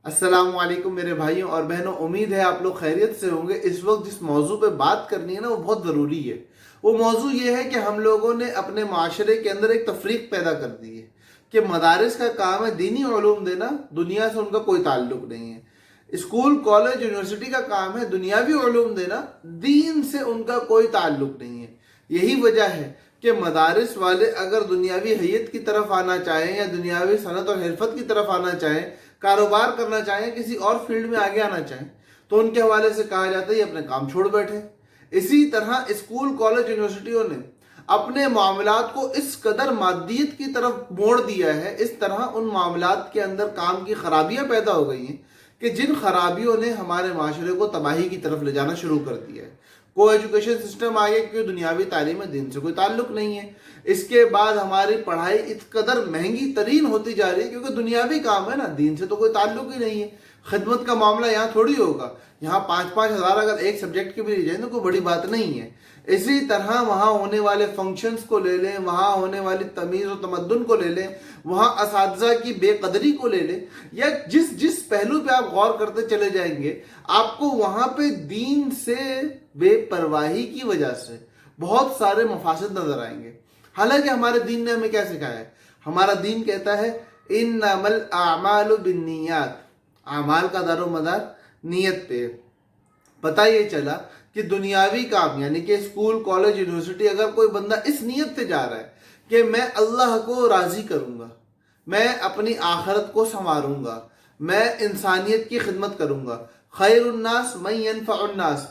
السلام علیکم میرے بھائیوں اور بہنوں، امید ہے آپ لوگ خیریت سے ہوں گے۔ اس وقت جس موضوع پہ بات کرنی ہے نا، وہ بہت ضروری ہے۔ وہ موضوع یہ ہے کہ ہم لوگوں نے اپنے معاشرے کے اندر ایک تفریق پیدا کر دی ہے کہ مدارس کا کام ہے دینی علوم دینا، دنیا سے ان کا کوئی تعلق نہیں ہے۔ اسکول، کالج، یونیورسٹی کا کام ہے دنیاوی علوم دینا، دین سے ان کا کوئی تعلق نہیں ہے۔ یہی وجہ ہے کہ مدارس والے اگر دنیاوی حیت کی طرف آنا چاہیں یا دنیاوی صنعت اور حرفت کی طرف آنا چاہیں، کاروبار کرنا چاہیں، کسی اور فیلڈ میں آگے آنا چاہیں، تو ان کے حوالے سے کہا جاتا ہے یہ اپنے کام چھوڑ بیٹھے۔ اسی طرح اسکول، کالج، یونیورسٹیوں نے اپنے معاملات کو اس قدر مادیت کی طرف موڑ دیا ہے، اس طرح ان معاملات کے اندر کام کی خرابیاں پیدا ہو گئی ہیں کہ جن خرابیوں نے ہمارے معاشرے کو تباہی کی طرف لے جانا شروع کر دیا ہے۔ کو ایجوکیشن سسٹم آگے کیوں دنیاوی تعلیم ہے، دین سے کوئی تعلق نہیں ہے۔ اس کے بعد ہماری پڑھائی اس قدر مہنگی ترین ہوتی جا رہی ہے کیونکہ دنیاوی کام ہے نا، دین سے تو کوئی تعلق ہی نہیں ہے۔ خدمت کا معاملہ یہاں تھوڑی ہوگا، یہاں 5,000 اگر ایک سبجیکٹ کے بھی لی جائیں تو کوئی بڑی بات نہیں ہے۔ اسی طرح وہاں ہونے والے فنکشنز کو لے لیں، وہاں ہونے والی تمیز و تمدن کو لے لیں، وہاں اساتذہ کی بے قدری کو لے لیں، یا جس پہلو پہ آپ غور کرتے چلے جائیں گے، آپ کو وہاں پہ دین سے بے پرواہی کی وجہ سے بہت سارے مفاسد نظر آئیں گے۔ حالانکہ ہمارے دین نے ہمیں کیا سکھایا ہے؟ ہمارا دین کہتا ہے انما الاعمال بالنیات، اعمال کا دار و مدار نیت پہ۔ پتہ یہ چلا کہ دنیاوی کام یعنی کہ اسکول، کالج، یونیورسٹی، اگر کوئی بندہ اس نیت سے جا رہا ہے کہ میں اللہ کو راضی کروں گا، میں اپنی آخرت کو سنواروں گا، میں انسانیت کی خدمت کروں گا، خیر الناس من ینفع الناس،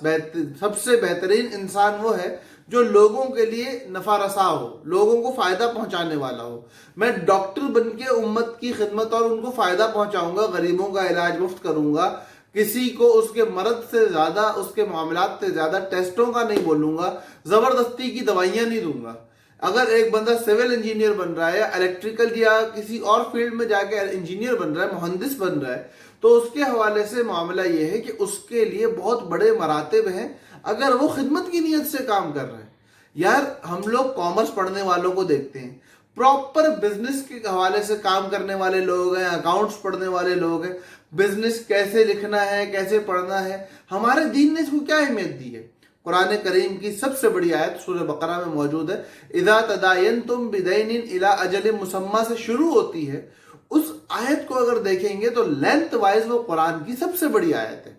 سب سے بہترین انسان وہ ہے جو لوگوں کے لیے نفع رسا ہو، لوگوں کو فائدہ پہنچانے والا ہو۔ میں ڈاکٹر بن کے امت کی خدمت اور ان کو فائدہ پہنچاؤں گا، غریبوں کا علاج مفت کروں گا، کسی کو اس کے مرض سے زیادہ، اس کے معاملات سے زیادہ ٹیسٹوں کا نہیں بولوں گا، زبردستی کی دوائیاں نہیں دوں گا۔ اگر ایک بندہ سول انجینئر بن رہا ہے یا الیکٹریکل یا کسی اور فیلڈ میں جا کے انجینئر بن رہا ہے، مہندس بن رہا ہے، تو اس کے حوالے سے معاملہ یہ ہے کہ اس کے لیے بہت بڑے مراتب ہیں اگر وہ خدمت کی نیت سے کام کر رہے ہیں۔ یار ہم لوگ کامرس پڑھنے والوں کو دیکھتے ہیں، پراپر بزنس کے حوالے سے کام کرنے والے لوگ ہیں، اکاؤنٹس پڑھنے والے لوگ ہیں، بزنس کیسے لکھنا ہے، کیسے پڑھنا ہے۔ ہمارے دین نے اس کو کیا اہمیت دی ہے؟ قرآن کریم کی سب سے بڑی آیت سورہ بقرہ میں موجود ہے، اذا تداینتم بدین الی اجل مسمی سے شروع ہوتی ہے۔ اس آیت کو اگر دیکھیں گے تو لینتھ وائز وہ قرآن کی سب سے بڑی آیت ہے،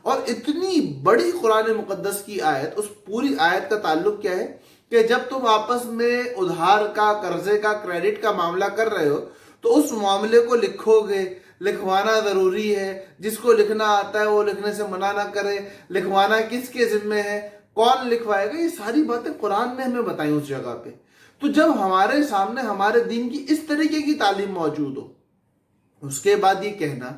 اور اتنی بڑی قرآن مقدس کی آیت، اس پوری آیت کا تعلق کیا ہے کہ جب تم آپس میں ادھار کا، قرضے کا، کریڈٹ کا معاملہ کر رہے ہو تو اس معاملے کو لکھو گے، لکھوانا ضروری ہے۔ جس کو لکھنا آتا ہے وہ لکھنے سے منع نہ کرے، لکھوانا کس کے ذمے ہے، کون لکھوائے گا، یہ ساری باتیں قرآن نے ہمیں بتائیں اس جگہ پہ۔ تو جب ہمارے سامنے ہمارے دین کی اس طریقے کی تعلیم موجود ہو، اس کے بعد یہ کہنا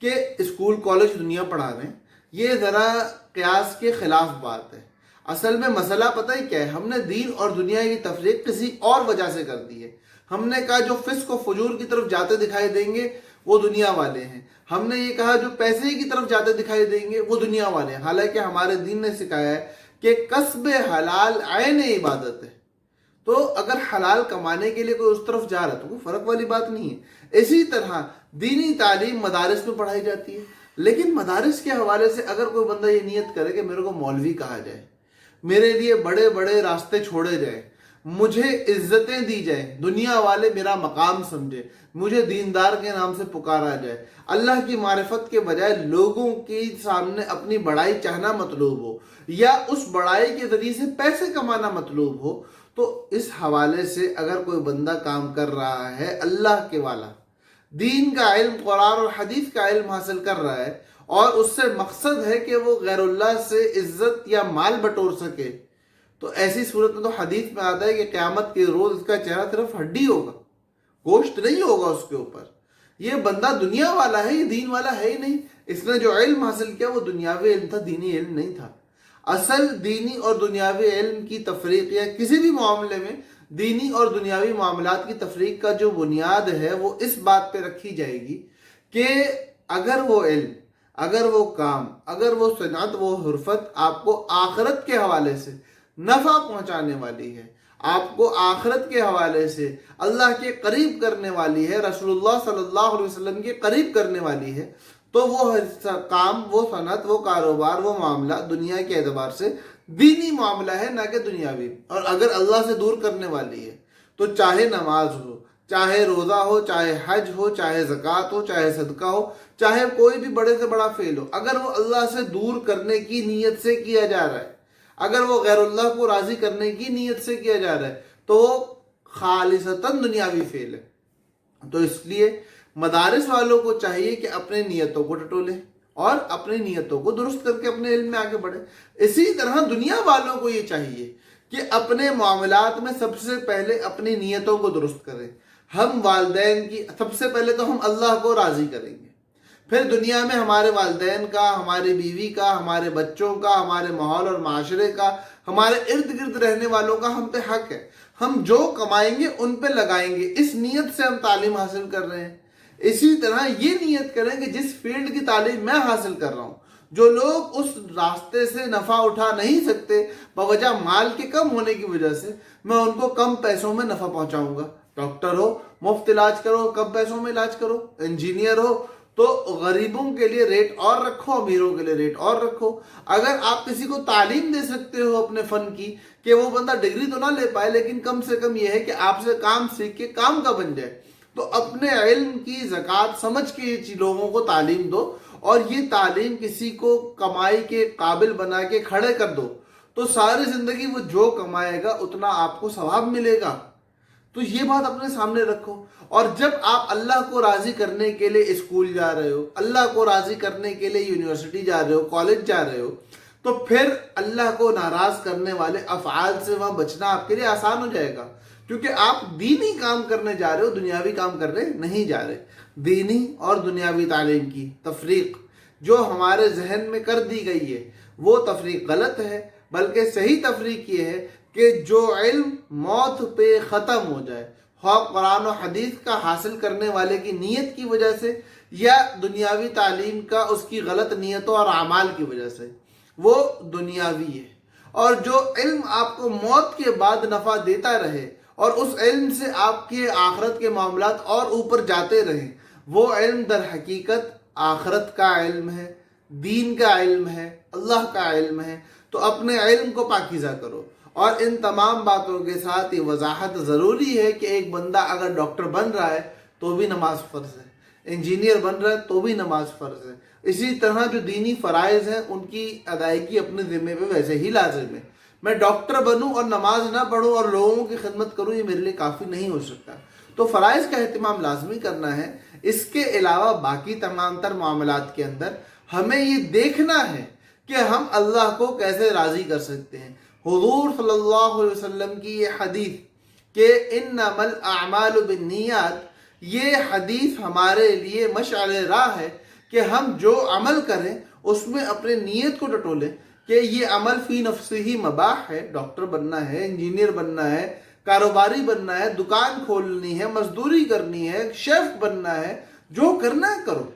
کہ اسکول، کالج، دنیا پڑھا رہے ہیں، یہ ذرا قیاس کے خلاف بات ہے۔ اصل میں مسئلہ پتہ ہی کیا ہے؟ ہم نے دین اور دنیا کی تفریق کسی اور وجہ سے کر دی ہے۔ ہم نے کہا جو فسق و فجور کی طرف جاتے دکھائی دیں گے وہ دنیا والے ہیں، ہم نے یہ کہا جو پیسے کی طرف جاتے دکھائی دیں گے وہ دنیا والے ہیں۔ حالانکہ ہمارے دین نے سکھایا ہے کہ کسب حلال عین عبادت ہے، تو اگر حلال کمانے کے لیے کوئی اس طرف جا رہا ہے تو کوئی فرق والی بات نہیں ہے۔ اسی طرح دینی تعلیم مدارس میں پڑھائی جاتی ہے، لیکن مدارس کے حوالے سے اگر کوئی بندہ یہ نیت کرے کہ میرے کو مولوی کہا جائے، میرے لیے بڑے بڑے راستے چھوڑے جائیں، مجھے عزتیں دی جائیں، دنیا والے میرا مقام سمجھے، مجھے دیندار کے نام سے پکارا جائے، اللہ کی معرفت کے بجائے لوگوں کے سامنے اپنی بڑائی چاہنا مطلوب ہو، یا اس بڑائی کے ذریعے سے پیسے کمانا مطلوب ہو، تو اس حوالے سے اگر کوئی بندہ کام کر رہا ہے، اللہ کے والا دین کا علم، قرآن اور حدیث کا علم حاصل کر رہا ہے، اور اس سے مقصد ہے کہ وہ غیر اللہ سے عزت یا مال بٹور سکے، تو ایسی صورت میں تو حدیث میں آتا ہے کہ قیامت کے روز اس کا چہرہ صرف ہڈی ہوگا، گوشت نہیں ہوگا اس کے اوپر۔ یہ بندہ دنیا والا ہے، یہ دین والا ہے ہی نہیں۔ اس نے جو علم حاصل کیا وہ دنیاوی علم تھا، دینی علم نہیں تھا۔ اصل دینی اور دنیاوی علم کی تفریق، یا کسی بھی معاملے میں دینی اور دنیاوی معاملات کی تفریق کا جو بنیاد ہے وہ اس بات پہ رکھی جائے گی کہ اگر وہ علم، اگر وہ کام، اگر وہ صنعت، وہ حرفت آپ کو آخرت کے حوالے سے نفع پہنچانے والی ہے، آپ کو آخرت کے حوالے سے اللہ کے قریب کرنے والی ہے، رسول اللہ صلی اللہ علیہ وسلم کے قریب کرنے والی ہے، تو وہ کام، وہ صنعت، وہ کاروبار، وہ معاملہ دنیا کے اعتبار سے دینی معاملہ ہے، نہ کہ دنیاوی. اور اگر اللہ سے دور کرنے والی ہے تو چاہے نماز ہو، چاہے روزہ ہو، چاہے حج ہو، چاہے زکوٰۃ ہو، چاہے صدقہ ہو، چاہے کوئی بھی بڑے سے بڑا فعل ہو، اگر وہ اللہ سے دور کرنے کی نیت سے کیا جا رہا ہے، اگر وہ غیر اللہ کو راضی کرنے کی نیت سے کیا جا رہا ہے، تو وہ خالصتاً دنیاوی فعل ہے. تو اس لیے مدارس والوں کو چاہیے کہ اپنے نیتوں کو ٹٹولیں اور اپنی نیتوں کو درست کر کے اپنے علم میں آگے بڑھیں. اسی طرح دنیا والوں کو یہ چاہیے کہ اپنے معاملات میں سب سے پہلے اپنی نیتوں کو درست کریں. ہم والدین کی، سب سے پہلے تو ہم اللہ کو راضی کریں گے، پھر دنیا میں ہمارے والدین کا، ہماری بیوی کا، ہمارے بچوں کا، ہمارے ماحول اور معاشرے کا، ہمارے ارد گرد رہنے والوں کا ہم پہ حق ہے. ہم جو کمائیں گے ان پہ لگائیں گے. اس نیت سے ہم تعلیم حاصل کر رہے ہیں. اسی طرح یہ نیت کریں کہ جس فیلڈ کی تعلیم میں حاصل کر رہا ہوں، جو لوگ اس راستے سے نفع اٹھا نہیں سکتے بوجہ مال کے کم ہونے کی وجہ سے، میں ان کو کم پیسوں میں نفع پہنچاؤں گا. ڈاکٹر ہو مفت علاج کرو، کم پیسوں میں علاج کرو. انجینئر ہو تو غریبوں کے لیے ریٹ اور رکھو، امیروں کے لیے ریٹ اور رکھو. اگر آپ کسی کو تعلیم دے سکتے ہو اپنے فن کی، کہ وہ بندہ ڈگری تو نہ لے پائے لیکن کم سے کم یہ ہے کہ آپ سے کام سیکھ کے کام کا بن جائے، تو اپنے علم کی زکوٰۃ سمجھ کے یہ لوگوں کو تعلیم دو. اور یہ تعلیم کسی کو کمائی کے قابل بنا کے کھڑے کر دو، تو ساری زندگی وہ جو کمائے گا اتنا آپ کو ثواب ملے گا. تو یہ بات اپنے سامنے رکھو. اور جب آپ اللہ کو راضی کرنے کے لیے اسکول جا رہے ہو، اللہ کو راضی کرنے کے لیے یونیورسٹی جا رہے ہو، کالج جا رہے ہو، تو پھر اللہ کو ناراض کرنے والے افعال سے وہاں بچنا آپ کے لیے آسان ہو جائے گا. کیونکہ آپ دینی کام کرنے جا رہے ہو، دنیاوی کام کرنے نہیں جا رہے. دینی اور دنیاوی تعلیم کی تفریق جو ہمارے ذہن میں کر دی گئی ہے، وہ تفریق غلط ہے. بلکہ صحیح تفریق یہ ہے کہ جو علم موت پہ ختم ہو جائے، خواہ قرآن و حدیث کا حاصل کرنے والے کی نیت کی وجہ سے یا دنیاوی تعلیم کا اس کی غلط نیتوں اور اعمال کی وجہ سے، وہ دنیاوی ہے. اور جو علم آپ کو موت کے بعد نفع دیتا رہے اور اس علم سے آپ کے آخرت کے معاملات اور اوپر جاتے رہیں، وہ علم در حقیقت آخرت کا علم ہے، دین کا علم ہے، اللہ کا علم ہے. تو اپنے علم کو پاکیزہ کرو. اور ان تمام باتوں کے ساتھ یہ وضاحت ضروری ہے کہ ایک بندہ اگر ڈاکٹر بن رہا ہے تو بھی نماز فرض ہے، انجینئر بن رہا ہے تو بھی نماز فرض ہے. اسی طرح جو دینی فرائض ہیں ان کی ادائیگی اپنے ذمے پہ ویسے ہی لازم ہے. میں ڈاکٹر بنوں اور نماز نہ پڑھوں اور لوگوں کی خدمت کروں، یہ میرے لیے کافی نہیں ہو سکتا. تو فرائض کا اہتمام لازمی کرنا ہے. اس کے علاوہ باقی تمام تر معاملات کے اندر ہمیں یہ دیکھنا ہے کہ ہم اللہ کو کیسے راضی کر سکتے ہیں. حضور صلی اللہ علیہ وسلم کی یہ حدیث کہ انما الاعمال بالنیات، یہ حدیث ہمارے لیے مشعل راہ ہے کہ ہم جو عمل کریں اس میں اپنے نیت کو ٹٹولیں کہ یہ عمل فی نفسہ ہی مباح ہے. ڈاکٹر بننا ہے، انجینئر بننا ہے، کاروباری بننا ہے، دکان کھولنی ہے، مزدوری کرنی ہے، شیف بننا ہے، جو کرنا ہے کرو.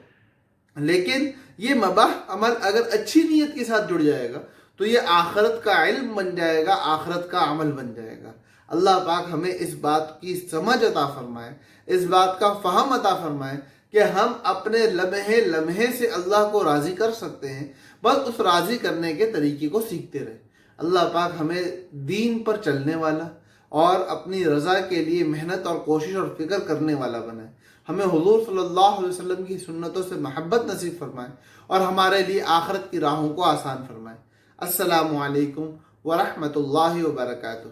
لیکن یہ مباح عمل اگر اچھی نیت کے ساتھ جڑ جائے گا تو یہ آخرت کا علم بن جائے گا، آخرت کا عمل بن جائے گا. اللہ پاک ہمیں اس بات کی سمجھ عطا فرمائے، اس بات کا فہم عطا فرمائے کہ ہم اپنے لمحے لمحے سے اللہ کو راضی کر سکتے ہیں، بس اس راضی کرنے کے طریقے کو سیکھتے رہیں. اللہ پاک ہمیں دین پر چلنے والا اور اپنی رضا کے لیے محنت اور کوشش اور فکر کرنے والا بنائے. ہمیں حضور صلی اللہ علیہ وسلم کی سنتوں سے محبت نصیب فرمائے اور ہمارے لیے آخرت کی راہوں کو آسان فرمائے. السلام علیکم ورحمۃ اللہ وبرکاتہ.